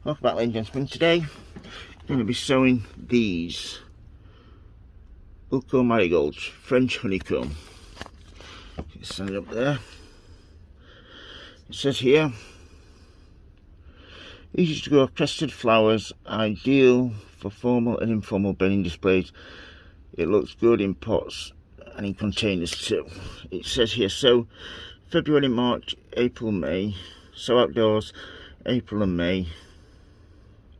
Welcome back, ladies and gentlemen. Today I'm going to be sowing these marigolds, French honeycomb. Stand it up there. It says here, easy to grow crested flowers, ideal for formal and informal bedding displays. It looks good in pots and in containers too. It says here, sow February, March, April, May. Sow outdoors, April and May.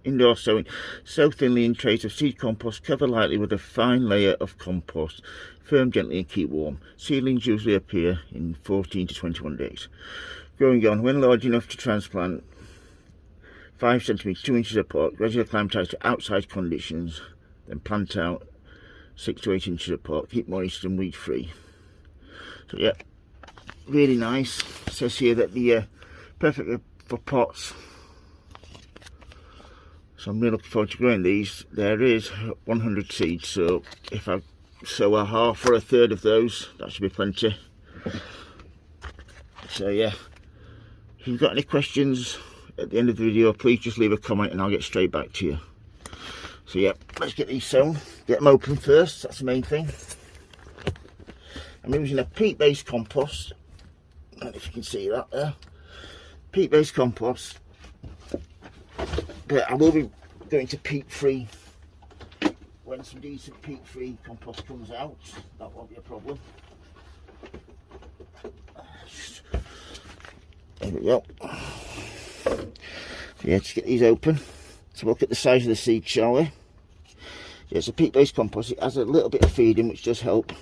Indoor sowing, sow thinly in trays of seed compost, cover lightly with a fine layer of compost, firm gently and keep warm. Seedlings usually appear in 14 to 21 days. Growing on, when large enough to transplant, 5 centimeters, 2 inches apart, gradually acclimatise to outside conditions, then plant out 6 to 8 inches apart, keep moist and weed free. So yeah, really nice. It says here that the perfect for pots. So I'm really looking forward to growing these. There is 100 seeds, so if I sow a half or a third of those, that should be plenty. So yeah, if you've got any questions at the end of the video, please just leave a comment and I'll get straight back to you. So yeah, let's get these sown, get them open first, that's the main thing. I'm using a peat-based compost, I don't know if you can see that there. Peat-based compost. But I will be going to peat-free when some decent peat-free compost comes out. That won't be a problem. There we go. So yeah, just get these open. So look at the size of the seed, shall we? Yeah, it's a peat-based compost. It has a little bit of feeding, which does help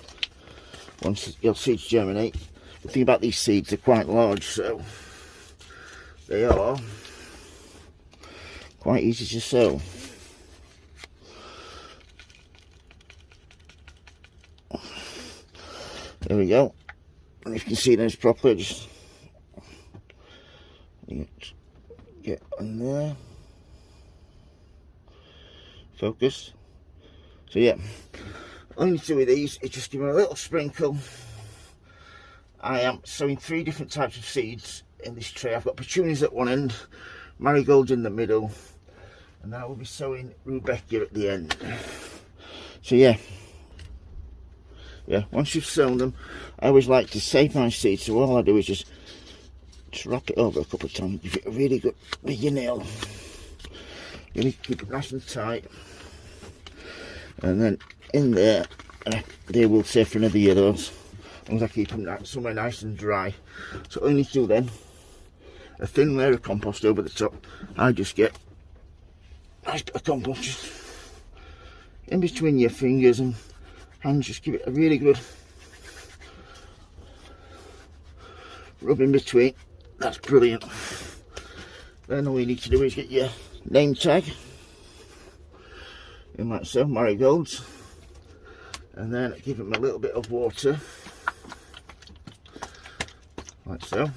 once your seeds germinate. The thing about these seeds, they're quite large, so they are quite easy to sow. There we go. And if you can see those properly, just get on there. Focus. So yeah, all you need to do with these is just give them a little sprinkle. I am sowing 3 different types of seeds in this tray. I've got petunias at one end, marigolds in the middle, and I will be sowing rudbeckia at the end. So yeah, once you've sown them, I always like to save my seeds, so all I do is just wrap it over a couple of times, give it a really good with your nail, really keep it nice and tight, and then in there, they will stay for another year, those, as long as I keep them somewhere nice and dry. So all you need to do then, a thin layer of compost over the top. I just get a nice bit of compost just in between your fingers and hands, just give it a really good rub in between. That's brilliant. Then all you need to do is get your name tag in, like so, marigolds, and then give them a little bit of water like so.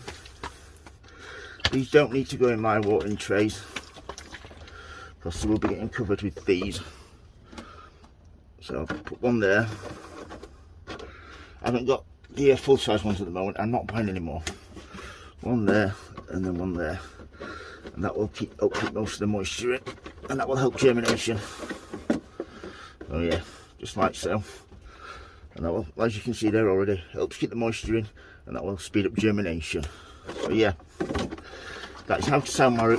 These don't need to go in my watering trays because they will be getting covered with these. So I'll put one there. I haven't got the full-size ones at the moment. I'm not buying any more. One there and then one there, and that will keep most of the moisture in, and that will help germination. Oh yeah, just like so. And that will, as you can see there already, helps keep the moisture in, and that will speed up germination. So yeah, that's how to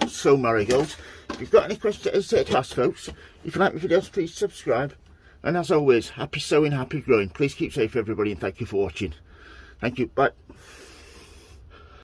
sow marigolds. If you've got any questions, don't hesitate to ask, folks. If you like my videos, please subscribe. And as always, happy sowing, happy growing. Please keep safe, everybody, and thank you for watching. Thank you. Bye.